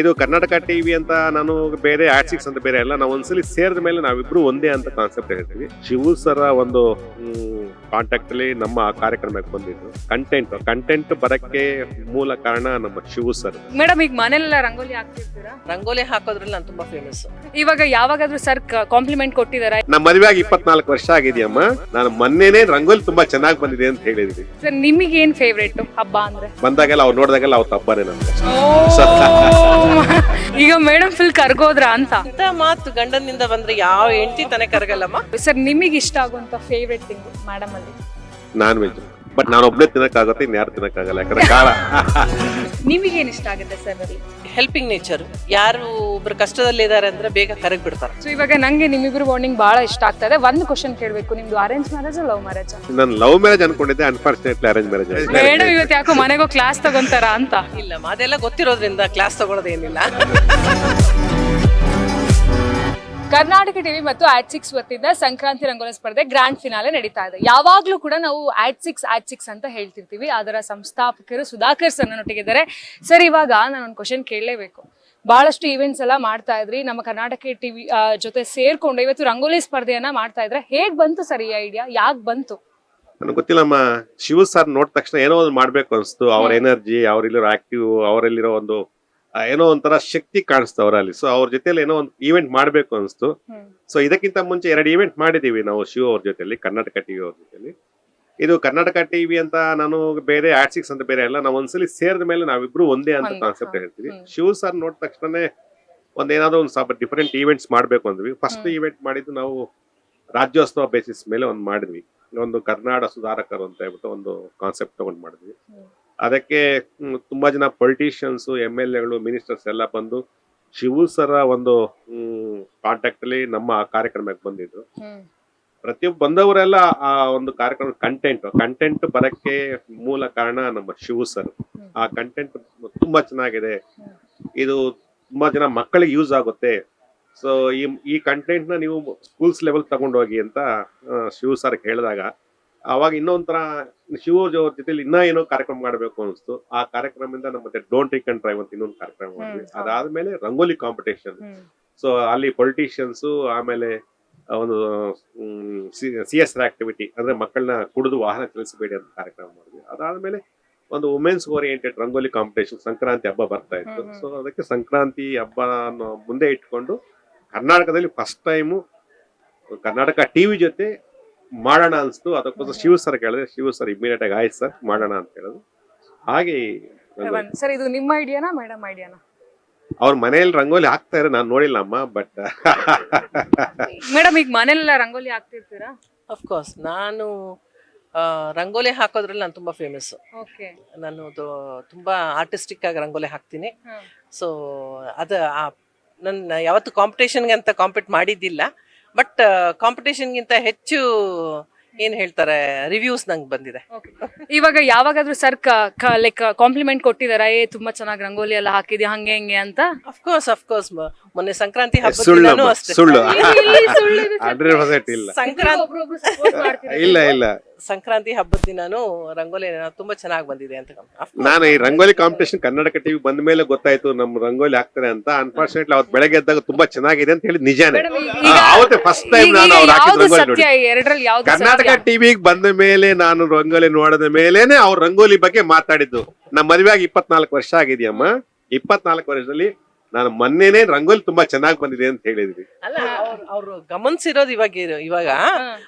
ಇದು ಕರ್ನಾಟಕ ಟಿವಿ ಅಂತ ನಾನು ಬೇರೆ ಆರ್ಟಿಕ್ಸ್ ಅಂತ ಬೇರೆ ಅಲ್ಲ. ನಾವು ಒಂದ್ಸಲಿ ಸೇರಿದ ಮೇಲೆ ನಾವಿಬ್ರು ಒಂದೇ ಅಂತ ಕಾನ್ಸೆಪ್ಟ್ ಹೇಳ್ತೀವಿ. ಶಿವು ಸರ ಒಂದು ಕಾಂಟ್ಯಾಕ್ಟ್ ಅಲ್ಲಿ ನಮ್ಮ ಕಾರ್ಯಕ್ರಮಕ್ಕೆ ಬಂದಿದ್ದು. ಕಂಟೆಂಟ್ ಬರಕ್ಕೆ ಮೂಲ ಕಾರಣ ನಮ್ಮ ಶಿವು ಸರ್. ಮೇಡಮ್, ಈಗ ಮನೆಯಲ್ಲ ರಂಗೋಲಿ ಹಾಕ್ತಿರ್ತೀರಾ? ರಂಗೋಲಿ ಹಾಕೋದ್ರಲ್ಲಿ ನಾನು ತುಂಬಾ ಫೇಮಸ್. ಇವಾಗ ಯಾವಾಗಾದ್ರೂ ಸರ್ ಕಾಂಪ್ಲಿಮೆಂಟ್ ಕೊಟ್ಟಿದಾರ? ನಮ್ಮ ಮದುವೆ ಆಗಿ 24 ವರ್ಷ ಆಗಿದೆಯಮ್ಮ. ನಾನು ಮೊನ್ನೆನೇ ರಂಗೋಲಿ ತುಂಬಾ ಚೆನ್ನಾಗಿ ಬಂದಿದೆ ಅಂತ ಹೇಳಿದ್ವಿ. ಸರ್, ನಿಮಗೆ ಏನ್ ಫೇವ್ರೇಟ್ ಹಬ್ಬ ಅಂದ್ರೆ? ಬಂದಾಗೆಲ್ಲ ಅವ್ರು ನೋಡಿದಾಗೆಲ್ಲ ಅವ್ರ ಹಬ್ಬನೇ ನಮ್ಗೆ. ಈಗ ಮೇಡಮ್ ಫುಲ್ ಕರ್ಗೋದ್ರ ಅಂತ ಮಾತು ಗಂಡನಿಂದ ಬಂದ್ರೆ ಯಾವ ಹೆಂಡತಿ ತಾನೇ ಕರಗಲ್ಲಮ್ಮ. ಸರ್, ನಿಮಗೆ ಇಷ್ಟ ಆಗುವಂತ ಫೇವ್ರೇಟ್ ಥಿಂಗ್ ಮೇಡಮ್ ಅಲ್ಲಿ? Non veg. ಬಟ್ ನಾನು ಒಬ್ಬನೇ ತಿನ್ನಕ್ಕಾಗತ್ತೆ, ಇನ್ಯಾರು ತಿನ್ನಕ್ಕಾಗಲ್ಲ. ಯಾಕಂದ್ರೆ ಕಾಳ. ನಿಮಗೇನ್ ಇಷ್ಟ ಆಗುತ್ತೆ ಸರ್ ಅಲ್ಲಿ? Helping nature. ಯಾರು ಒಬ್ರು ಕಷ್ಟದಲ್ಲಿ ಇದಾರೆ ಅಂದ್ರೆ ಬೇಗ ಕರಗ್ ಬಿಡ್ತಾರೆ. ಸೊ ಇವಾಗ ನಂಗೆ ನಿಮ್ಮಿಬ್ರು ಬಾಂಡಿಂಗ್ ಬಹಳ ಇಷ್ಟ ಆಗ್ತದೆ. ಒಂದು ಕ್ವಶನ್ ಕೇಳ್ಬೇಕು, ನಿಮ್ದು ಅರೇಂಜ್ ಮ್ಯಾರೇಜ್ ಲವ್ ಮ್ಯಾರೇಜ್? ನಾನು ಲವ್ ಮ್ಯಾರೇಜ್ ಅನ್ಕೊಂಡಿದ್ದೆ, ಅನ್ಫಾರ್ಚುನೇಟ್ಲಿ ಅರೇಂಜ್ ಮ್ಯಾರೇಜ್. ಮೇಡಮ್ ಇವತ್ತು ಯಾಕೋ ಮನೆಗೋ ಕ್ಲಾಸ್ ತಗೊಂತಾರ ಅಂತ? ಇಲ್ಲಮ್ಮ, ಅದೆಲ್ಲ ಗೊತ್ತಿರೋದ್ರಿಂದ ಕ್ಲಾಸ್ ತಗೊಳ್ಳೋದೇನಿಲ್ಲ. ಕರ್ನಾಟಕ ಟಿವಿ ಮತ್ತು ಆಟ್6 ವತಿಯಿಂದ ಸಂಕ್ರಾಂತಿ ರಂಗೋಲಿ ಸ್ಪರ್ಧೆ ಗ್ರ್ಯಾಂಡ್ ಫಿನಾಲೆ ನಡೀತಾ ಇದೆ. ಯಾವಾಗ್ಲೂ ಕೂಡ ನಾವು ಆಟ್6 ಅಂತ ಹೇಳ್ತಿರ್ತೀವಿ. ಅದರ ಸಂಸ್ಥಾಪಕರು ಸುಧಾಕರ್ ಸರ್ ನನ್ನೊಟ್ಟಿಗಿದ್ದಾರೆ. ಸರ್, ಇವಾಗ ನಾನು ಒಂದು ಕ್ವಶನ್ ಕೇಳಲೇಬೇಕು. ಬಹಳಷ್ಟು ಈವೆಂಟ್ಸ್ ಎಲ್ಲ ಮಾಡ್ತಾ ಇದ್ರಿ, ನಮ್ಮ ಕರ್ನಾಟಕ ಟಿವಿ ಜೊತೆ ಸೇರ್ಕೊಂಡು ಇವತ್ತು ರಂಗೋಲಿ ಸ್ಪರ್ಧೆಯನ್ನ ಮಾಡ್ತಾ ಇದ್ರೆ. ಹೇಗ್ ಬಂತು ಸರ್ ಈ ಐಡಿಯಾ? ಯಾಕೆ ಬಂತು? ನನಗೆ ಗೊತ್ತಿಲ್ಲಮ್ಮ. ಶಿವ ಸರ್ ನೋಡಿದ ತಕ್ಷಣ ಏನೋ ಒಂದು ಮಾಡ್ಬೇಕು ಅನ್ಸ್ತು. ಅವ್ರ ಎನರ್ಜಿ, ಅವ್ರಲ್ಲಿರೋ ಆಕ್ಟಿವ್, ಅವರಲ್ಲಿರೋ ಒಂದು ಏನೋ ಒಂಥರ ಶಕ್ತಿ ಕಾಣಿಸ್ತು ಅವರಲ್ಲಿ. ಸೊ ಅವ್ರ ಜೊತೆಲಿ ಏನೋ ಒಂದು ಈವೆಂಟ್ ಮಾಡ್ಬೇಕು ಅನ್ಸ್ತು. ಸೊ ಇದಕ್ಕಿಂತ ಮುಂಚೆ 2 ಈವೆಂಟ್ ಮಾಡಿದೀವಿ ನಾವು ಶಿವ ಅವ್ರ ಜೊತೆಲಿ, ಕರ್ನಾಟಕ ಟಿವಿ ಅವ್ರ ಜೊತೆಲಿ. ಇದು ಕರ್ನಾಟಕ ಟಿವಿ ಅಂತ ನಾನು ಬೇರೆ ಆರ್ಟಿಕ್ಸ್ ಅಂತ ಬೇರೆ ಅಲ್ಲ. ನಾವು ಒಂದ್ಸಲಿ ಸೇರಿದ ಮೇಲೆ ನಾವಿಬ್ರು ಒಂದೇ ಅಂತ ಕಾನ್ಸೆಪ್ಟ್ ಹೇಳ್ತೀವಿ. ಶಿವ ಸರ್ ನೋಡಿದ ತಕ್ಷಣನೇ ಏನಾದ್ರು ಒಂದು ಸ್ವಲ್ಪ ಡಿಫರೆಂಟ್ ಈವೆಂಟ್ಸ್ ಮಾಡ್ಬೇಕು ಅಂದ್ವಿ. ಫಸ್ಟ್ ಈವೆಂಟ್ ಮಾಡಿದ್ದು ನಾವು ರಾಜ್ಯೋತ್ಸವ ಬೇಸಿಸ್ ಮೇಲೆ ಒಂದು ಮಾಡಿದ್ವಿ. ಒಂದು ಕರ್ನಾಟಕ ಸುಧಾರಕರು ಅಂತ ಹೇಳ್ಬಿಟ್ಟು ಒಂದು ಕಾನ್ಸೆಪ್ಟ್ ತಗೊಂಡು ಮಾಡಿದ್ವಿ. ಅದಕ್ಕೆ ತುಂಬಾ ಜನ ಪೊಲಿಟಿಷಿಯನ್ಸ್, MLAಗಳು, ಮಿನಿಸ್ಟರ್ಸ್ ಎಲ್ಲ ಬಂದು ಶಿವು ಸರ ಒಂದು ಕಾಂಟ್ಯಾಕ್ಟ್ ಅಲ್ಲಿ ನಮ್ಮ ಕಾರ್ಯಕ್ರಮಕ್ಕೆ ಬಂದಿದ್ರು. ಪ್ರತಿಯೊಬ್ಬ ಬಂದವರೆಲ್ಲ ಆ ಒಂದು ಕಾರ್ಯಕ್ರಮ ಕಂಟೆಂಟ್ ಬರಕ್ಕೆ ಮೂಲ ಕಾರಣ ನಮ್ಮ ಶಿವು ಸರ್. ಆ ಕಂಟೆಂಟ್ ತುಂಬಾ ಚೆನ್ನಾಗಿದೆ. ಇದು ತುಂಬಾ ಜನ ಮಕ್ಕಳಿಗೆ ಯೂಸ್ ಆಗುತ್ತೆ. ಸೊ ಈ ಕಂಟೆಂಟ್ ನ ನೀವು ಸ್ಕೂಲ್ಸ್ ಲೆವೆಲ್ ತಗೊಂಡೋಗಿ ಅಂತ ಶಿವು ಸರ್ ಹೇಳಿದಾಗ, ಅವಾಗ ಇನ್ನೊಂಥರ ಶಿವ ಜೊತೆಲಿ ಇನ್ನೂ ಏನೋ ಕಾರ್ಯಕ್ರಮ ಮಾಡಬೇಕು ಅನಿಸ್ತು. ಆ ಕಾರ್ಯಕ್ರಮದಿಂದ ನಮ್ಮ ಮತ್ತೆ ಡೋಂಟ್ ಡ್ರಿಂಕ್ ಅಂಡ್ ಡ್ರೈವ್ ಅಂತ ಇನ್ನೊಂದು ಕಾರ್ಯಕ್ರಮ ಮಾಡಿದ್ವಿ. ಅದಾದ್ಮೇಲೆ ರಂಗೋಲಿ ಕಾಂಪಿಟೇಷನ್. ಸೊ ಅಲ್ಲಿ ಪೊಲಿಟಿಷಿಯನ್ಸ್, ಆಮೇಲೆ ಒಂದು CSR ಆಕ್ಟಿವಿಟಿ ಅಂದ್ರೆ ಮಕ್ಕಳನ್ನ ಕುಡಿದು ವಾಹನ ಚಲಿಸಬೇಡಿ ಅಂತ ಕಾರ್ಯಕ್ರಮ ಮಾಡಿದ್ವಿ. ಅದಾದ್ಮೇಲೆ ಒಂದು women's oriented rangoli competition, Sankranti ಹಬ್ಬ ಬರ್ತಾ ಇತ್ತು. ಸೊ ಅದಕ್ಕೆ ಸಂಕ್ರಾಂತಿ ಹಬ್ಬ ಮುಂದೆ ಇಟ್ಕೊಂಡು ಕರ್ನಾಟಕದಲ್ಲಿ ಫಸ್ಟ್ ಟೈಮು ಕರ್ನಾಟಕ ಟಿವಿ ಜೊತೆ ಮಾಡೋಣ ಅನ್ಸ್ತು. ಅದಕ್ಕೋಸ್ಕರ ಶಿವ ಸರ್ ಕೇಳಿದ್ರೆ ಶಿವ ಸರ್ ಇಮಿಡಿಯೇಟ್ ಆಗಿ ಆಯ್ತು ಸರ್ ಮಾಡೋಣ ಅಂತ ಹೇಳೋದು. ಹಾಗೆ ಸರ್, ಇದು ನಿಮ್ಮ ಐಡಿಯಾನಾ ಮೇಡಮ್ ಐಡಿಯಾನಾ? ಅವ್ರ ಮನೆಯಲ್ಲಿ ರಂಗೋಲಿ ಹಾಕ್ತಾ ಇರೋ ನಾನು ನೋಡಿಲ್ಲ ಅಮ್ಮ. ಬಟ್ ಮೇಡಮ್, ಈಗ ಮನೆಯಲ್ಲ ರಂಗೋಲಿ ಹಾಕ್ತಿರ್ತೀರಾ? ಅಫ್ಕೋರ್ಸ್ ನಾನು ರಂಗೋಲಿ ಹಾಕೋದ್ರಲ್ಲಿ ನಾನು ತುಂಬಾ ಫೇಮಸ್. ನಾನು ತುಂಬಾ ಆರ್ಟಿಸ್ಟಿಕ್ ಆಗಿ ರಂಗೋಲಿ ಹಾಕ್ತೀನಿ. ಸೊ ನನ್ನ ಯಾವತ್ತು ಕಾಂಪಿಟೇಷನ್ಗೆ ಅಂತ ಕಾಂಪೀಟ್ ಮಾಡಿದ್ದಿಲ್ಲ. ಬಟ್ ಕಾಂಪಿಟೇಷನ್ಗಿಂತ ಹೆಚ್ಚು ಏನ್ ಹೇಳ್ತಾರೆ ರಿವ್ಯೂಸ್ ನಂಗೆ ಬಂದಿದೆ. ಇವಾಗ ಯಾವಾಗಾದ್ರೂ ಸರ್ ಲೈಕ್ ಕಾಂಪ್ಲಿಮೆಂಟ್ ಕೊಟ್ಟಿದಾರ? ತುಂಬಾ ಚೆನ್ನಾಗಿ ರಂಗೋಲಿ ಎಲ್ಲ ಹಾಕಿದ್ಯಾ ಹಂಗೆ ಹಿಂಗೆ ಅಂತ? ಅಫ್ಕೋರ್ಸ್ ಮೊನ್ನೆ ಸಂಕ್ರಾಂತಿ ಹಬ್ಬದ ಅಷ್ಟೇ. ಸಂಕ್ರಾಂತಿ ಹಬ್ಬದ ದಿನಾನು ರಂಗೋಲಿ ತುಂಬಾ ಚೆನ್ನಾಗಿ ಬಂದಿದೆ ಅಂತ. ನಾನು ಈ ರಂಗೋಲಿ ಕಾಂಪಿಟೇಷನ್ ಕರ್ನಾಟಕ ಟಿವಿ ಬಂದ ಮೇಲೆ ಗೊತ್ತಾಯ್ತು ನಮ್ ರಂಗೋಲಿ ಹಾಕ್ತಾರೆ ಅಂತ. ಅನ್ಫಾರ್ಚುನೇಟ್ಲಿ ಅವತ್ತು ಬೆಳಗ್ಗೆ ಎದ್ದಾಗ ತುಂಬಾ ಚೆನ್ನಾಗಿದೆ ಅಂತ ಹೇಳಿ ನಿಜಾನೇ. ಅವತ್ತೇ ಫಸ್ಟ್ ಟೈಮ್ ನಾನು ಅವ್ರು ಹಾಕಿದ ರಂಗೋಲಿ ನೋಡಿ. ಕರ್ನಾಟಕ ಟಿವಿಗೆ ಬಂದ ಮೇಲೆ ನಾನು ರಂಗೋಲಿ ನೋಡಿದ ಮೇಲೇನೆ ಅವ್ರ ರಂಗೋಲಿ ಬಗ್ಗೆ ಮಾತಾಡಿದ್ದು. ನಮ್ಮ ಮದುವೆ ಆಗಿ 24 ವರ್ಷ ಆಗಿದೆಯಮ್ಮ. 24 ವರ್ಷದಲ್ಲಿ ನಾನು ಮೊನ್ನೆನೇ ರಂಗೋಲಿ ತುಂಬಾ ಚೆನ್ನಾಗಿ ಬಂದಿದೆ ಅಂತ ಹೇಳಿದ್ವಿ. ಅಲ್ಲ, ಅವ್ರು ಗಮನಿಸಿರೋದು ಇವಾಗ.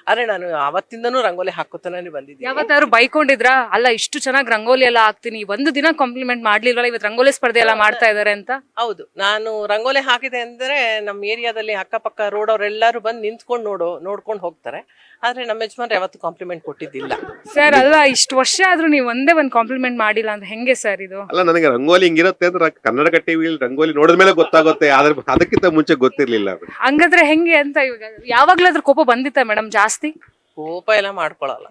ಆದ್ರೆ ನಾನು ಅವತ್ತಿಂದನೂ ರಂಗೋಲಿ ಹಾಕೋತಾನೆ ಬಂದಿದ್ದೆ. ಯಾವತ್ತಾದ್ರು ಬೈಕೊಂಡಿದ್ರಾ? ಅಲ್ಲ, ಇಷ್ಟು ಚೆನ್ನಾಗಿ ರಂಗೋಲಿ ಎಲ್ಲ ಹಾಕ್ತೀನಿ, ಒಂದು ದಿನ ಕಾಂಪ್ಲಿಮೆಂಟ್ ಮಾಡ್ಲಿಲ್ವಲ್ಲ, ಇವತ್ತು ರಂಗೋಲಿ ಸ್ಪರ್ಧೆ ಎಲ್ಲ ಮಾಡ್ತಾ ಇದಾರೆ ಅಂತ? ಹೌದು, ನಾನು ರಂಗೋಲಿ ಹಾಕಿದೆ ಅಂದ್ರೆ ನಮ್ಮ ಏರಿಯಾದಲ್ಲಿ ಅಕ್ಕಪಕ್ಕ ರೋಡ್ ಅವ್ರೆಲ್ಲಾರು ಬಂದು ನಿಂತ್ಕೊಂಡು ನೋಡ್ಕೊಂಡು ಹೋಗ್ತಾರೆ. ಆದ್ರೆ ನಮ್ಮ ಯಜಮಾನ್ರು ಯಾವತ್ತು ಕಾಂಪ್ಲಿಮೆಂಟ್ ಕೊಟ್ಟಿದ್ದಿಲ್ಲ. ಸರ್, ಅಲ್ಲ, ಇಷ್ಟು ವರ್ಷ ಆದ್ರೂ ನೀವು ಒಂದೇ ಒಂದು ಕಾಂಪ್ಲಿಮೆಂಟ್ ಮಾಡಿಲ್ಲ ಅಂತ ಹೆಂಗೆ ಸರ್ ಇದು? ಅಲ್ಲ, ನನಗೆ ರಂಗೋಲಿ ಹಿಂಗಿರುತ್ತೆ ಅಂದ್ರೆ ಕನ್ನಡಕ ಟಿವಿಲಿ ರಂಗೋಲಿ ನೋಡಿದ ಮೇಲೆ ಗೊತ್ತಾಗುತ್ತೆ. ಆದ್ರೆ ಅದಕ್ಕಿಂತ ಮುಂಚೆ ಗೊತ್ತಿರ್ಲಿಲ್ಲ. ಹಂಗಾದ್ರೆ ಹೆಂಗೆ ಅಂತ? ಇವಾಗ ಯಾವಾಗ್ಲಾದ್ರೂ ಕೋಪ ಬಂದಿತ್ತ ಮೇಡಮ್ ಜಾಸ್ತಿ? ಕೋಪ ಎಲ್ಲ ಮಾಡ್ಕೊಳಲ್ಲ.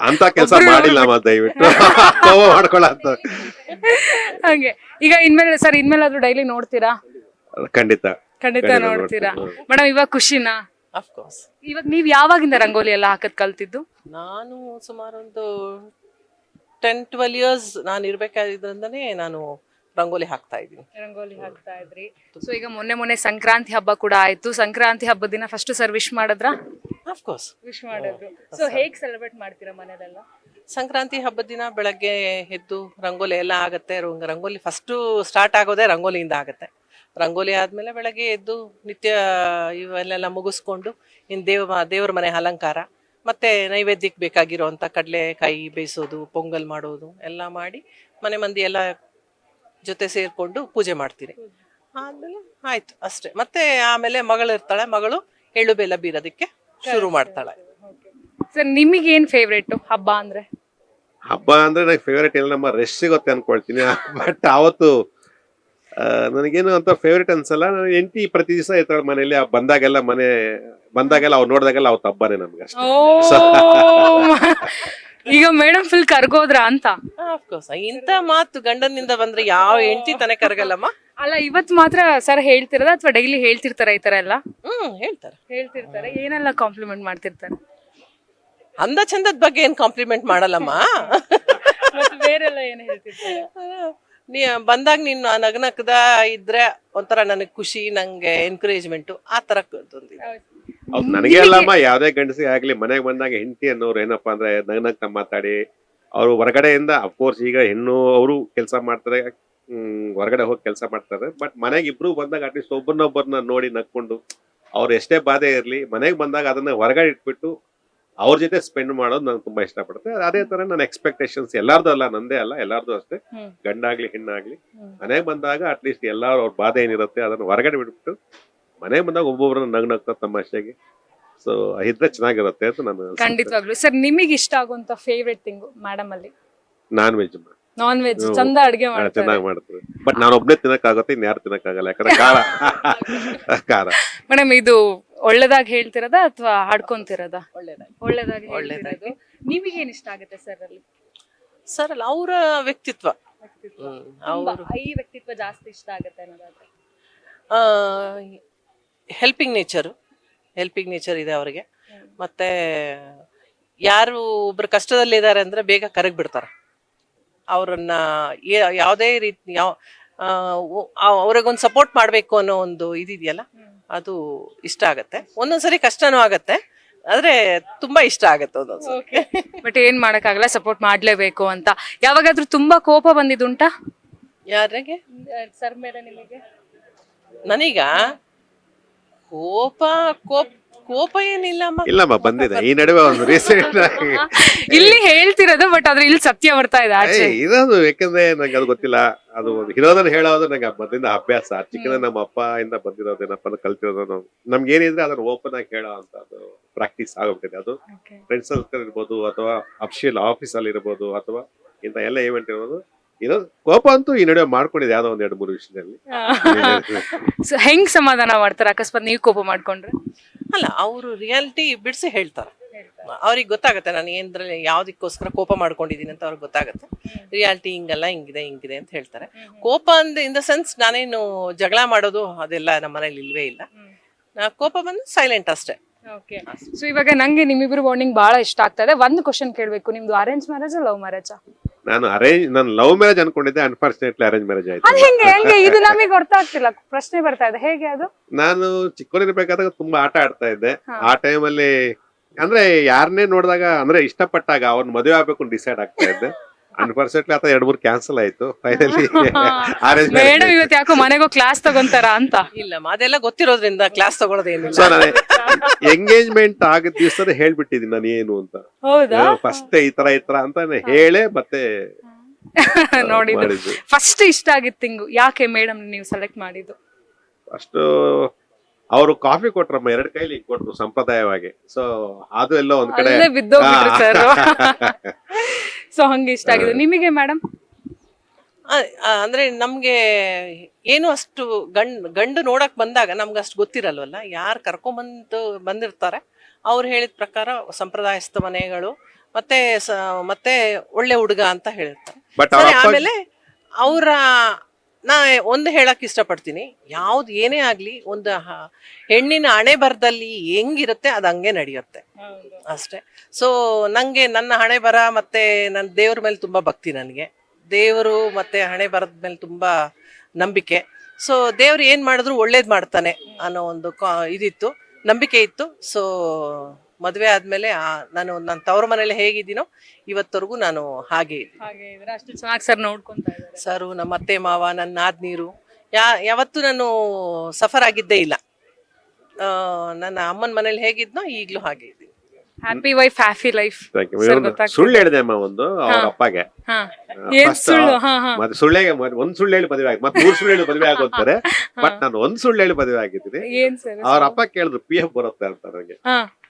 ಅಂತ ಕೆಲಸ ಮಾಡಿಲ್ಲ ದಯವಿಟ್ಟು ಕೋಪ ಮಾಡ್ಕೊಳ ಅಂತ. ಹಂಗೆ ಈಗ ಇನ್ಮೇಲಾದ್ರೂ ಡೈಲಿ ನೋಡ್ತೀರಾ? ಖಂಡಿತ ನೋಡ್ತೀರಾ ಮೇಡಮ್? ಇವಾಗ ಖುಷಿನಾ? ಅಫ್ಕೋರ್ಸ್. ಇವಾಗ ನೀವ್ ಯಾವಾಗಿಂದ ರಂಗೋಲಿ ಎಲ್ಲ ಹಾಕದ್ ಕಲ್ತಿದ್ದು? ನಾನು ಸುಮಾರು ಒಂದು 10-12 years ನಾನು ಇರ್ಬೇಕಾದ್ರಿಂದನೇ ನಾನು ರಂಗೋಲಿ ಹಾಕ್ತಾ ಇದ್ದೀನಿ. ರಂಗೋಲಿ ಹಾಕ್ತಾ ಇದ್ರಿ. ಸೊ ಈಗ ಮೊನ್ನೆ ಸಂಕ್ರಾಂತಿ ಹಬ್ಬ ಕೂಡ ಆಯ್ತು. ಸಂಕ್ರಾಂತಿ ಹಬ್ಬದ ದಿನ ಫಸ್ಟ್ ಸರ್ ವಿಶ್ ಮಾಡಿದ್ರಾ? ಅಫ್ಕೋರ್ಸ್ ವಿಶ್ ಮಾಡಿದ್ರು. ಸೊ ಹೇಗ್ ಸೆಲೆಬ್ರೇಟ್ ಮಾಡ್ತೀರಾ ಮನೆಯಲ್ಲೆಲ್ಲ? ಸಂಕ್ರಾಂತಿ ಹಬ್ಬದ ದಿನ ಬೆಳಗ್ಗೆ ಎದ್ದು ರಂಗೋಲಿ ಎಲ್ಲ ಆಗುತ್ತೆ. ರಂಗೋಲಿ ಫಸ್ಟು ಸ್ಟಾರ್ಟ್ ಆಗೋದೇ ರಂಗೋಲಿಯಿಂದ ಆಗುತ್ತೆ. ರಂಗೋಲಿ ಆದಮೇಲೆ ಬೆಳಗ್ಗೆ ಎದ್ದು ನಿತ್ಯ ಇವೆಲ್ಲ ಮುಗಿಸ್ಕೊಂಡು ಇನ್ನು ದೇವ್ರ ಮನೆ ಅಲಂಕಾರ ಮತ್ತು ನೈವೇದ್ಯಕ್ಕೆ ಬೇಕಾಗಿರೋವಂಥ ಕಡಲೆಕಾಯಿ ಬೇಯಿಸೋದು, ಪೊಂಗಲ್ ಮಾಡೋದು ಎಲ್ಲ ಮಾಡಿ ಮನೆ ಮಂದಿ ಎಲ್ಲ ಜೊತೆ ಸೇರಿಕೊಂಡು ಪೂಜೆ ಮಾಡ್ತೀನಿ. ಆದಮೇಲೆ ಆಯ್ತು ಅಷ್ಟೇ. ಮತ್ತೆ ಆಮೇಲೆ ಮಗಳು ಇರ್ತಾಳೆ, ಮಗಳು ಎಳ್ಳು ಬೆಲ್ಲ ಬೀರೋದಕ್ಕೆ ಶುರು ಮಾಡ್ತಾಳೆ. ಸರ್ ನಿಮಗೇನು ಫೇವ್ರೇಟು ಹಬ್ಬ ಅಂದ್ರೆ? ಹಬ್ಬ ಅಂದ್ರೆ ನಂಗೆ ಫೇವ್ರೇಟ್ ಇಲ್ಲ, ನಮ್ಮ ರೆಸ್ಟ್ ಸಿಗುತ್ತೆ ಅನ್ಕೊಳ್ತೀನಿ. ಬಟ್ ಅವತ್ತು ನನಗೇನು ಅಂತ ಫೇವ್ರೇಟ್ ಅನ್ಸಲ್ಲ. ನನ್ನ ಹೆಂಡತಿ ಪ್ರತಿ ದಿವಸ ಇರ್ತಾಳೆ ಮನೇಲಿ. ಬಂದಾಗೆಲ್ಲ ಅವ್ರು ನೋಡಿದಾಗೆಲ್ಲ ಅವತ್ತು ಹಬ್ಬನೇ ನಮ್ಗೆ ಅಷ್ಟೇ. ಈಗ ಮೇಡಮ್ ಫುಲ್ ಕರ್ಗೋದ್ರ ಅಂತ? ಆಫ್ಕೋರ್ಸ್ ಇಂಥ ಮಾತು ಗಂಡನಿಂದ ಬಂದ್ರೆ ಯಾವ ಹೆಂಡತಿ ತಾನೇ ಕರಗಲ್ಲಮ್ಮ. ಅಲ್ಲ, ಇವತ್ತು ಮಾತ್ರ ಸರ್ ಹೇಳ್ತಿರದ ಅಥವಾ ಡೈಲಿ ಹೇಳ್ತಿರ್ತಾರ ಈ ತರ ಎಲ್ಲ? ಹೇಳ್ತಿರ್ತಾರೆ. ಏನೆಲ್ಲ ಕಾಂಪ್ಲಿಮೆಂಟ್ ಮಾಡ್ತಿರ್ತಾರೆ? ಅಂದ ಚಂದದ ಬಗ್ಗೆ ಏನ್ ಕಾಂಪ್ಲಿಮೆಂಟ್ ಮಾಡಲ್ಲಮ್ಮ. ಬೇರೆಲ್ಲ ಏನ್ ಹೇಳ್ತಿರ್ತಾರೆ? ಬಂದಾಗ ನೀನು ನಗನಕದ ಇದ್ರೆ ಒಂಥರ ನನಗೆ ಖುಷಿ, ನಂಗೆ ಎನ್ಕರೇಜ್ಮೆಂಟ್ ಆ ತರ. ಹೌದು, ನನಗೆ ಅಲ್ಲಮ್ಮ, ಯಾವ್ದೇ ಗಂಡಸಿಗೆ ಆಗ್ಲಿ ಮನೆಗೆ ಬಂದಾಗ ಹೆಂಡತಿ ಅನ್ನೋರು ಏನಪ್ಪಾ ಅಂದ್ರೆ ನಗ್ನಗ್ತಾ ಮಾತಾಡಿ, ಅವ್ರು ಹೊರಗಡೆಯಿಂದ ಅಫ್ಕೋರ್ಸ್ ಈಗ ಹೆಣ್ಣು ಅವರು ಕೆಲಸ ಮಾಡ್ತಾರೆ, ಹೊರಗಡೆ ಹೋಗಿ ಕೆಲಸ ಮಾಡ್ತಾರೆ. ಬಟ್ ಮನೆಗೆ ಇಬ್ರು ಬಂದಾಗ ಅಟ್ಲೀಸ್ಟ್ ಒಬ್ಬರನ್ನೊಬ್ಬರನ್ನ ನೋಡಿ ನಕ್ಕೊಂಡು, ಅವ್ರು ಎಷ್ಟೇ ಬಾಧೆ ಇರ್ಲಿ ಮನೆಗೆ ಬಂದಾಗ ಅದನ್ನ ಹೊರಗಡೆ ಇಟ್ಬಿಟ್ಟು ಅವ್ರ ಜೊತೆ ಸ್ಪೆಂಡ್ ಮಾಡೋದು ನಂಗೆ ತುಂಬಾ ಇಷ್ಟಪಡುತ್ತೆ. ಅದೇ ತರ ನನ್ನ ಎಕ್ಸ್ಪೆಕ್ಟೇಷನ್ಸ್ ಎಲ್ಲಾರ್ದು ಅಲ್ಲ, ನಂದೇ ಅಲ್ಲ, ಎಲ್ಲಾರ್ದು ಅಷ್ಟೇ. ಗಂಡಾಗ್ಲಿ ಹೆಣ್ಣಾಗ್ಲಿ ಮನೆಗೆ ಬಂದಾಗ ಅಟ್ಲೀಸ್ಟ್ ಎಲ್ಲಾರು ಅವ್ರ ಬಾಧೆ ಏನಿರುತ್ತೆ ಅದನ್ನ ಹೊರಗಡೆ ಬಿಟ್ಬಿಟ್ಟು ಮನೆಗೆ ಬಂದಾಗ ಒಬ್ಬೊಬ್ಬರನ್ನ ನಗ್ನಗ್ತಾ ತಮಾಷೆಗೆ ಸೊ ಇದ್ರೆ ಚೆನ್ನಾಗಿರುತ್ತೆ ಅಂತ ನಾನು. ಖಂಡಿತವಾಗ್ಲು. ಸರ್ ನಿಮಗೆ ಇಷ್ಟ ಆಗುವಂತ ಫೇವ್ರೆಟ್ ಥಿಂಗ್ ಮೇಡಮ್ ಅಲ್ಲಿ? Non veg. ನಾನ್ ವೆಜ್ ಚಂದ ಅಡ್ಗೆ ಮಾಡ್ತಾರೆ, ಚೆನ್ನಾಗಿ ಮಾಡ್ತಾರೆ. ಬಟ್ ನಾನು ಒಬ್ನೇ ತಿನ್ನಕ್ಕಾಗತ್ತೆ, ಇನ್ಯಾರು ತಿನ್ನಕ್ಕಾಗಲ್ಲ, ಯಾಕಂದ್ರೆ ಖಾರ. ಮೇಡಮ್ ಇದು ಒಳ್ಳೇದಾಗಿ ಹೇಳ್ತಿರೋದಾ ಅಥವಾ ಹಾಡ್ಕೊಂತಿರೋದಾ? ಒಳ್ಳೇದಾಗಿ. ನಿಮಗೇನ್ ಇಷ್ಟ ಆಗುತ್ತೆ ಸರ್ ಅಲ್ಲಿ? ಸರ್ ಅಲ್ಲ, ಅವರ ವ್ಯಕ್ತಿತ್ವ, ಈ ವ್ಯಕ್ತಿತ್ವ ಜಾಸ್ತಿ ಇಷ್ಟ ಆಗುತ್ತೆ ಅನ್ನೋದಾದ್ರೆ ಹೆಲ್ಪಿಂಗ್ ನೇಚರ್ ಇದೆ ಅವ್ರಿಗೆ. ಮತ್ತೆ ಯಾರು ಒಬ್ರು ಕಷ್ಟದಲ್ಲಿ ಇದ್ದಾರೆ ಅಂದ್ರೆ ಬೇಗ ಕರಗ್ ಬಿಡ್ತಾರೆ. ಅವ್ರನ್ನ ಯಾವುದೇ ರೀತಿ ಅವ್ರಿಗೊಂದು ಸಪೋರ್ಟ್ ಮಾಡ್ಬೇಕು ಅನ್ನೋ ಒಂದು ಇದಿದೆಯಲ್ಲ, ಅದು ಇಷ್ಟ ಆಗತ್ತೆ. ಒಂದೊಂದ್ಸರಿ ಕಷ್ಟನೂ ಆಗತ್ತೆ, ಆದ್ರೆ ತುಂಬಾ ಇಷ್ಟ ಆಗತ್ತೆ ಒಂದೊಂದ್ಸರಿ. ಬಟ್ ಏನ್ ಮಾಡಕ್ಕಾಗಲ್ಲ, ಸಪೋರ್ಟ್ ಮಾಡ್ಲೇಬೇಕು ಅಂತ. ಯಾವಾಗಾದ್ರೂ ತುಂಬಾ ಕೋಪ ಬಂದಿದ್ದುಂಟಾ? ಯಾರಿಗೆ? ಸರ್ ಮೇಲೆ ನಿಮಗೆ? ನನೀಗ ಕೋಪ ಏನಿಲ್ಲಮ್ಮ. ಇಲ್ಲಮ್ಮ, ಬಂದಿದೆ ಈ ನಡುವೆ ಒಂದು ರೀಸೆಂಟ್ ಆಗಿ ಇಲ್ಲಿ ಹೇಳ್ತಿರೋದು, ಬಟ್ ಆದ್ರೆ ಇಲ್ಲಿ ಸತ್ಯ ಬರ್ತಾ ಇದೆ ಆಚೆ. ಇರೋದು. ಯಾಕಂದ್ರೆ ನಂಗೆ ಅದು ಗೊತ್ತಿಲ್ಲ, ಅದು ಇರೋದನ್ನ ಹೇಳೋದು ನಂಗೆ ಮೊದಲಿಂದ ಅಭ್ಯಾಸ. ಚಿಕ್ಕನ ನಮ್ಮ ಅಪ್ಪ ಇಂದ ಬಂದಿರೋದೇನಪ್ಪ ಕಲ್ತಿರೋದು. ನಮ್ಗೆ ಏನಿದ್ರೆ ಅದನ್ನ ಓಪನ್ ಆಗಿ ಹೇಳೋ ಅಂತ ಅದು ಪ್ರಾಕ್ಟೀಸ್ ಆಗೋಗ್ಬಿಟ್ಟಿದೆ. ಅದು ಫ್ರೆಂಡ್ಸ್ ಸರ್ಕಲ್ ಇರ್ಬೋದು, ಅಥವಾ ಅಫಿಷಿಯಲ್ ಆಫೀಸ್ ಅಲ್ಲಿ ಇರ್ಬೋದು, ಅಥವಾ ಇಂತ ಎಲ್ಲ ಇವೆಂಟ್ ಇರ್ಬೋದು. ಇರೋದು ಕೋಪ ಅಂತೂ ಈ ನಡುವೆ ಮಾಡ್ಕೊಂಡಿದೆ ಯಾವ್ದೋ ಒಂದ್ 2-3 ವಿಷಯದಲ್ಲಿ. ಹೆಂಗ್ ಸಮಾಧಾನ ಮಾಡ್ತಾರೆ ಅಕಸ್ಮಾತ್ ನೀವು ಕೋಪ ಮಾಡ್ಕೊಂಡ್ರೆ? ಅಲ್ಲ, ಅವರು ರಿಯಾಲಿಟಿ ಬಿಡಿಸಿ ಹೇಳ್ತಾರೆ. ಅವ್ರಿಗೆ ಗೊತ್ತಾಗತ್ತೆ ನಾನು ಏನ್ರಲ್ಲಿ ಯಾವ್ದಕ್ಕೋಸ್ಕರ ಕೋಪ ಮಾಡ್ಕೊಂಡಿದೀನಿ ಅಂತ ಅವ್ರಿಗೆ ಗೊತ್ತಾಗತ್ತೆ. ರಿಯಾಲಿಟಿ ಹಿಂಗಲ್ಲ, ಹಿಂಗಿದೆ ಅಂತ ಹೇಳ್ತಾರೆ. ಕೋಪ ಅಂದ್ರೆ ಇನ್ ದ ಸೆನ್ಸ್ ನಾನೇನು ಜಗಳ ಮಾಡೋದು ಅದೆಲ್ಲ ನಮ್ಮ ಮನೇಲಿ ಇಲ್ವೇ ಇಲ್ಲ. ಕೋಪ ಬಂದು ಸೈಲೆಂಟ್ ಅಷ್ಟೇ. ಸೊ ಇವಾಗ ನಂಗೆ ನಿಮ್ಮಿಬ್ರು ಬಾಂಡಿಂಗ್ ಬಹಳ ಇಷ್ಟ ಆಗ್ತಾ ಇದೆ. ಒಂದು ಕ್ವಶನ್ ಕೇಳ್ಬೇಕು, ನಿಮ್ದು ಅರೇಂಜ್ ಮ್ಯಾರೇಜ್ ಲವ್ ಮ್ಯಾರೇಜ್? ನಾನು ಲವ್ ಮ್ಯಾರೇಜ್ ಅನ್ಕೊಂಡಿದ್ದೆ, ಅನ್ಫಾರ್ಚುನೇಟ್ಲಿ ಅರೇಂಜ್ ಮ್ಯಾರೇಜ್ ಆಯ್ತು. ಅದು ಹೆಂಗೆ ಇದು ನಮಗೆ ಗೊತ್ತಾಗ್ತಿಲ್ಲ, ಪ್ರಶ್ನೆ ಬರ್ತಾ ಇದೆ, ಹೇಗೆ ಅದು? ನಾನು ಚಿಕ್ಕವನಿರ್ಬೇಕಾದಾಗ ತುಂಬಾ ಆಟ ಆಡ್ತಾ ಇದ್ದೆ. ಆ ಟೈಮಲ್ಲಿ ಅಂದ್ರೆ ಯಾರನ್ನೇ ನೋಡಿದಾಗ ಅಂದ್ರೆ ಇಷ್ಟಪಟ್ಟಾಗ ಅವ್ನ ಮದುವೆ ಆಗ್ಬೇಕು ಡಿಸೈಡ್ ಆಗ್ತಾ ಇದ್ದೆ. ಅನ್ಫಾರ್ಚುನೇಟ್ಲಿ ಆತ 2-3 ಕ್ಯಾನ್ಸಲ್ ಆಯ್ತು. ಫೈನಲಿ ಮೇಡಮ್ ಇವತ್ತು ಯಾಕೋ ಮನೆಗೋ ಕ್ಲಾಸ್ ತಗೊಂತಾರ ಅಂತ? ಇಲ್ಲಮ್ಮ, ಅದೆಲ್ಲ ಗೊತ್ತಿರೋದ್ರಿಂದ ಕ್ಲಾಸ್ ತಗೊಳ್ಳೋದೇನಿಲ್ಲ. ಸೊ ನಾನು ಎಂಗೇಜ್ಮೆಂಟ್ ಆಗಿದ ದಿವಸ ಹೇಳ್ಬಿಟ್ಟಿದ್ದೀನಿ ನಾನು ಏನು ಅಂತ. ಹೌದಾ? ಫಸ್ಟ್ ಈ ತರ ಅಂತ ಹೇಳೇ ಮತ್ತೆ ನೋಡಿದ್ದು. ಫಸ್ಟ್ ಇಷ್ಟ ಆಗಿತ್ತು ತಿಂಗು ಯಾಕೆ ಮೇಡಮ್ ನೀವು ಸೆಲೆಕ್ಟ್ ಮಾಡಿದ್ದು? ಫಸ್ಟ್ ಅವರು ಕಾಫಿ ಕೊಟ್ರಮ್ಮ, 2 ಕೈಲಿ ಕೊಟ್ರು ಸಂಪ್ರದಾಯವಾಗಿ. ಸೊ ಅದು ಎಲ್ಲ ಒಂದ್ ಕಡೆ ಬಿದ್ದೋಗ್ಬಿಟ್ರು ಸರ್. ಸೊ ಹಂಗೆ ಇಷ್ಟ ಆಗಿದೆ. ನಿಮಗೆ ಮೇಡಮ್? ಅಂದ್ರೆ ನಮ್ಗೆ ಏನು ಅಷ್ಟು ಗಂಡು ನೋಡಕ್ ಬಂದಾಗ ನಮ್ಗೆ ಅಷ್ಟು ಗೊತ್ತಿರಲ್ವಲ್ಲ. ಯಾರು ಬಂದಿರ್ತಾರೆ ಅವ್ರು ಹೇಳಿದ ಪ್ರಕಾರ ಸಂಪ್ರದಾಯಸ್ಥ ಮನೆಗಳು ಮತ್ತೆ ಒಳ್ಳೆ ಹುಡುಗ ಅಂತ ಹೇಳಿರ್ತಾರೆ. ಆಮೇಲೆ ಅವರ ನಾ ಒಂದು ಹೇಳಕ್ ಇಷ್ಟಪಡ್ತೀನಿ, ಯಾವ್ದು ಏನೇ ಆಗ್ಲಿ ಒಂದು ಹೆಣ್ಣಿನ ಹಣೆ ಬರದಲ್ಲಿ ಹೆಂಗಿರುತ್ತೆ ಅದು ಹಂಗೆ ನಡೆಯುತ್ತೆ ಅಷ್ಟೇ. ಸೊ ನಂಗೆ ನನ್ನ ಹಣೆ ಬರ ಮತ್ತೆ ನನ್ನ ದೇವ್ರ ಮೇಲೆ ತುಂಬಾ ಭಕ್ತಿ ನನಗೆ. ದೇವರು ಮತ್ತೆ ಹಣೆ ಬರದ ಮೇಲೆ ತುಂಬಾ ನಂಬಿಕೆ. ಸೊ ದೇವ್ರು ಏನ್ ಮಾಡಿದ್ರು ಒಳ್ಳೇದ್ ಮಾಡ್ತಾನೆ ಅನ್ನೋ ಒಂದು ಇದಿತ್ತು, ನಂಬಿಕೆ ಇತ್ತು. ಸೊ ಮದ್ವೆ ಆದ್ಮೇಲೆ ನಾನು ನನ್ನ ತವರ ಮನೇಲಿ ಹೇಗಿದ್ದೀನೋ ಇವತ್ತವರೆಗೂ ನಾನು ಹಾಗೆ ಇದ್ದೀನಿ. ಹಾಗೆ ಇದ್ರೆ ಅಷ್ಟು ಚೆನ್ನಾಗಿ ಸರ್ ನೋಡ್ಕೊಂತಾ ಇದ್ದಾರೆ. ಸರು, ನಮ್ಮ ಅತ್ತೆ ಮಾವ, ನನ್ನ ನಾದ್ನೀರು ಯಾವತ್ತೂ ನಾನು ಸಫರ್ ಆಗಿದ್ದೇ ಇಲ್ಲ. ನನ್ನ ಅಮ್ಮನ ಮನೇಲಿ ಹೇಗಿದ್ನೋ ಈಗ್ಲೂ ಹಾಗೆ ಇದ್ದೀನಿ. Happy wife happy life. ಸುಳ್ಳು ಹೇಳಿದೆ ಅಮ್ಮ ಒಂದು ಅವ್ರ ಅಪ್ಪಗೆ. ಏನ್ First, ಸುಳ್ಳು? ಮತ್ತೆ ಸುಳ್ಳಿಗೆ ಒಂದ್ ಸುಳ್ಳು ಹೇಳಿ ಮದುವೆ ಆಗಿ ಮತ್ತೆ 3 ಸುಳ್ಳು ಹೇಳಿ ಮದುವೆ ಆಗೋತಾರೆ. ಬಟ್ ನಾನು ಒಂದ್ ಸುಳ್ಳು ಹೇಳಿ ಮದುವೆ ಆಗಿದ್ದೀನಿ. ಏನ್ ಸರ್? ಅವ್ರ ಅಪ್ಪ ಕೇಳಿದ್ರು PF ಬರುತ್ತೆ ಅಂತ ನನಗೆ,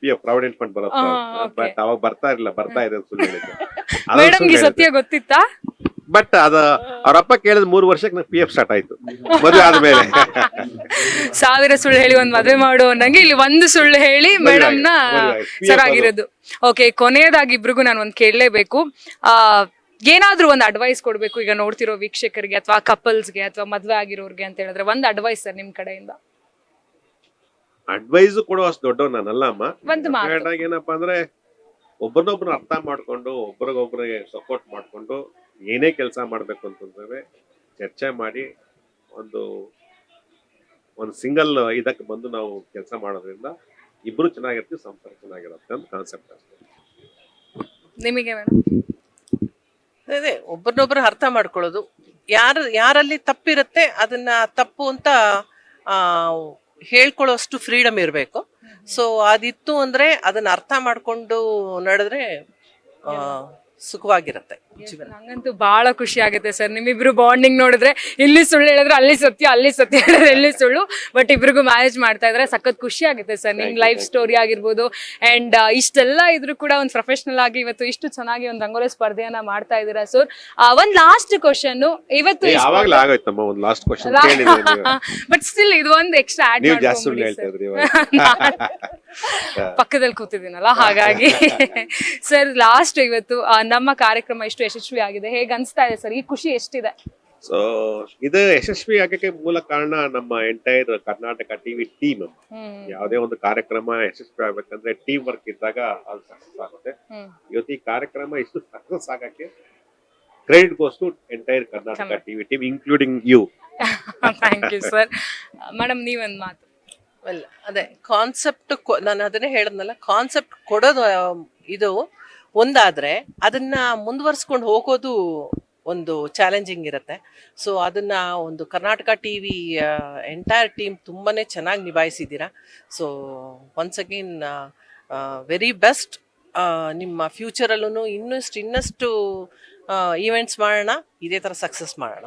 PF ಪ್ರಾವಿಡೆಂಟ್ ಫಂಡ್ ಬರುತ್ತೆ. ಬಟ್ ಅವಾಗ ಬರ್ತಾ ಇದೆ ಸುಳ್ಳು ಹೇಳಿದ್ದೆ. ಮೇಡಮ್ಗೆ ಸತ್ಯ ಗೊತ್ತಿತ್ತಾ? ಬಟ್ ಅದ ಅವ್ರಪ್ಪ ಕೇಳಿದ 3 ವರ್ಷಕ್ಕೆ ನಂಗೆ PF ಸ್ಟಾರ್ಟ್ ಆಯ್ತು ಮದುವೆ ಆದ್ಮೇಲೆ. 1000 ಸುಳ್ಳು ಹೇಳಿ ಒಂದ್ ಮದ್ವೆ ಮಾಡು ಅನ್ನಂಗೆ ಇಲ್ಲಿ ಒಂದು ಸುಳ್ಳು ಹೇಳಿ ಮೇಡಮ್ ನ ಸರ್ ಆಗಿರೋದು. ಓಕೆ, ಕೊನೆಯದಾಗಿ ಇಬ್ರಿಗೂ ನಾನು ಒಂದ್ ಕೇಳಲೇಬೇಕು. ಏನಾದ್ರೂ ಒಂದು ಅಡ್ವೈಸ್ ಕೊಡ್ಬೇಕು ಈಗ ನೋಡ್ತಿರೋ ವೀಕ್ಷಕರಿಗೆ ಅಥವಾ ಕಪಲ್ಸ್ಗೆ ಅಥವಾ ಮದ್ವೆ ಆಗಿರೋರ್ಗೆ ಅಂತ ಹೇಳಿದ್ರೆ ಒಂದು ಅಡ್ವೈಸ್ ಸರ್ ನಿಮ್ ಕಡೆಯಿಂದ. ಅಡ್ವೈಸ್ ಕೊಡೋ ಅಷ್ಟು ದೊಡ್ಡವ್ ನಾನಲ್ಲ ಅಮ್ಮ. ಒಂದು ಮಾತು. ಏನಪ್ಪಾ ಅಂದ್ರೆ ಒಬ್ಬರನ್ನೊಬ್ರು ಅರ್ಥ ಮಾಡ್ಕೊಂಡು ಒಬ್ರಿಗೊಬ್ರಿಗೆ ಸಪೋರ್ಟ್ ಮಾಡ್ಕೊಂಡು ಏನೇ ಕೆಲಸ ಮಾಡ್ಬೇಕು ಅಂತಂದ್ರೆ ಚರ್ಚೆ ಮಾಡಿ ಒಂದು ಸಿಂಗಲ್ ಇದಕ್ಕೆ ಬಂದು ನಾವು ಕೆಲಸ ಮಾಡೋದ್ರಿಂದ ಇಬ್ರು ಚೆನ್ನಾಗಿರ್ತೀವಿ, ಸಂಸಾರ ಚೆನ್ನಾಗಿರುತ್ತೆ ಅಂತ ಕಾನ್ಸೆಪ್ಟ್ ಅಷ್ಟೇ. ನಿಮಗೆ ಮೇಡಮ್? ಅದೇ ಒಬ್ಬರನ್ನೊಬ್ರು ಅರ್ಥ ಮಾಡ್ಕೊಳ್ಳೋದು, ಯಾರಲ್ಲಿ ತಪ್ಪಿರುತ್ತೆ ಅದನ್ನ ತಪ್ಪು ಅಂತ ಹೇಳ್ಕೊಳ್ಳೋಷ್ಟು ಫ್ರೀಡಮ್ ಇರಬೇಕು. ಸೊ ಅದಿತ್ತು ಅಂದ್ರೆ ಅದನ್ನ ಅರ್ಥ ಮಾಡ್ಕೊಂಡು ನಡೆದ್ರೆ ಸುಖವಾಗಿರುತ್ತೆ ಜೀವನ. ನಂಗಂತೂ ಬಹಳ ಖುಷಿ ಆಗುತ್ತೆ ಸರ್ ನಿಮ್ಮಿಬ್ರು ಬಾಂಡಿಂಗ್ ನೋಡಿದ್ರೆ. ಇಲ್ಲಿ ಸುಳ್ಳು ಹೇಳಿದ್ರೆ ಅಲ್ಲಿ ಸತ್ಯ, ಅಲ್ಲಿ ಸತ್ಯ ಹೇಳಿದ್ರೆ ಇಲ್ಲಿ ಸುಳ್ಳು, ಬಟ್ ಇಬ್ರಿಗೂ ಮ್ಯಾನೇಜ್ ಮಾಡ್ತಾ ಇದ್ರೆ ಸಖತ್ ಖುಷಿ ಆಗುತ್ತೆ ಸರ್. ನಿಮ್ ಲೈಫ್ ಸ್ಟೋರಿ ಆಗಿರ್ಬೋದು ಅಂಡ್ ಇಷ್ಟೆಲ್ಲ ಇದ್ರು ಕೂಡ ಒಂದು ಪ್ರೊಫೆಷನಲ್ ಆಗಿ ಇವತ್ತು ಇಷ್ಟು ಚೆನ್ನಾಗಿ ಒಂದು ರಂಗೋಲಿ ಸ್ಪರ್ಧೆಯನ್ನ ಮಾಡ್ತಾ ಇದ್ದೀರಾ ಸರ್. ಒಂದ್ ಲಾಸ್ಟ್ ಕ್ವಶನ್ ಇವತ್ತು ಯಾವಾಗ್ಲೂ ಆಗೋಯ್ತಮ್ಮ ಒಂದು ಲಾಸ್ಟ್ ಕ್ವಶನ್ ಬಟ್ ಸ್ಟಿಲ್ ಇದು ಒಂದು ಎಕ್ಸ್ಟ್ರಾ ಆಡ್ ನೀವು ಜಾಸ್ತಿ ಸುಳ್ಳು ಹೇಳ್ತಾ ಇದ್ರಿ ಪಕ್ಕದಲ್ಲಿ ಕೂತಿದ್ದೀನಲ್ಲ ಹಾಗಾಗಿ. ಸರ್ ಲಾಸ್ಟ್ ಇವತ್ತು ನಮ್ಮ ಕಾರ್ಯಕ್ರಮ ಇಷ್ಟು ಯಶಸ್ವಿ ಆಗಿದೆ, ಹೇಗೆ ಅನ್ಸ್ತಾ ಇದೆ ಸರ್? ಈ ಖುಷಿ ಎಷ್ಟಿದೆ? ಸೊ ಇದು ಯಶಸ್ವಿ ಆಗಕ್ಕೆ ಮೂಲ ಕಾರಣ ನಮ್ಮ ಎಂಟೈರ್ ಕರ್ನಾಟಕ ಟಿವಿ ಟೀಮ್. ಯಾವುದೇ ಒಂದು ಕಾರ್ಯಕ್ರಮ ಯಶಸ್ವಿ ಆಗ್ಬೇಕಂದ್ರೆ ಟೀಮ್ ವರ್ಕ್ ಇದ್ದಾಗ ಅದು ಸಕ್ಸಸ್ ಆಗುತ್ತೆ. ಇವತ್ತು ಈ ಕಾರ್ಯಕ್ರಮ ಇಷ್ಟು ಸಕ್ಸಸ್ ಆಗಕ್ಕೆ credit goes to entire Karnataka TV team including you. Thank you sir. Madam ನೀವೊಂದು ಮಾತು. ಅದೇ ಕಾನ್ಸೆಪ್ಟ್ ನಾನು ಅದನ್ನೇ ಹೇಳದ್ನಲ್ಲ, ಕಾನ್ಸೆಪ್ಟ್ ಕೊಡೋದು ಇದು ಒಂದಾದ್ರೆ ಅದನ್ನ ಮುಂದುವರ್ಸ್ಕೊಂಡು ಹೋಗೋದು ಒಂದು ಚಾಲೆಂಜಿಂಗ್ ಇರುತ್ತೆ. ಸೊ ಅದನ್ನ ಒಂದು ಕರ್ನಾಟಕ ಟಿವಿ ಎಂಟೈರ್ ಟೀಮ್ ತುಂಬಾನೇ ಚೆನ್ನಾಗಿ ನಿಭಾಯಿಸಿದ್ದೀರಾ. So once again very best. ನಿಮ್ಮ ಫ್ಯೂಚರಲ್ಲೂ ಇನ್ನಷ್ಟು ಈವೆಂಟ್ಸ್ ಮಾಡೋಣ, ಇದೇ ತರ ಸಕ್ಸಸ್ ಮಾಡೋಣ.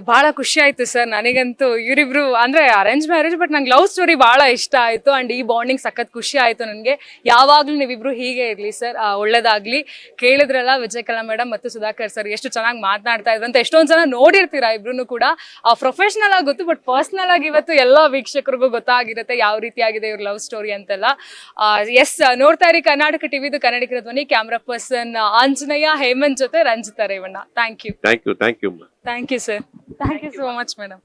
ಬಹಳ ಖುಷಿ ಆಯ್ತು ಸರ್ ನನಗಂತೂ. ಇವರಿಬ್ರು ಅಂದ್ರೆ ಅರೇಂಜ್ ಮ್ಯಾರೇಜ್ ಬಟ್ ನಂಗೆ ಲವ್ ಸ್ಟೋರಿ ಬಹಳ ಇಷ್ಟ ಆಯ್ತು ಅಂಡ್ ಈ ಬಾಂಡಿಂಗ್ ಸಖತ್ ಖುಷಿ ಆಯ್ತು ನನಗೆ. ಯಾವಾಗ್ಲೂ ನೀವಿಬ್ರು ಹೀಗೆ ಇರ್ಲಿ ಸರ್, ಒಳ್ಳೇದಾಗ್ಲಿ. ಕೇಳಿದ್ರಲ್ಲ ವಿಜಯಕಲಾ ಮೇಡಮ್ ಮತ್ತು ಸುಧಾಕರ್ ಸರ್ ಎಷ್ಟು ಚೆನ್ನಾಗಿ ಮಾತನಾಡ್ತಾ ಇದ್ರು ಅಂತ. ಎಷ್ಟೊಂದ್ ಜನ ನೋಡಿರ್ತೀರಾ ಇಬ್ರು ಕೂಡ. ಪ್ರೊಫೆಷನಲ್ ಆಗಿ ಗೊತ್ತು, ಬಟ್ ಪರ್ಸನಲ್ ಆಗಿ ಇವತ್ತು ಎಲ್ಲಾ ವೀಕ್ಷಕರಿಗೂ ಗೊತ್ತಾಗಿರುತ್ತೆ ಯಾವ ರೀತಿಯಾಗಿದೆ ಇವ್ರ ಲವ್ ಸ್ಟೋರಿ ಅಂತೆಲ್ಲ. ಎಸ್, ನೋಡ್ತಾ ಇರಿ ಕರ್ನಾಟಕ ಟಿವಿದು ಕನ್ನಡಿಗರ ಧ್ವನಿ. ಕ್ಯಾಮ್ರಾ ಪರ್ಸನ್ ಆಂಜನೇಯ, ಹೇಮಂತ್ ಜೊತೆ Ranjitha Revanna. Thank you. Thank you. Thank you, sir. Thank you so much, madam.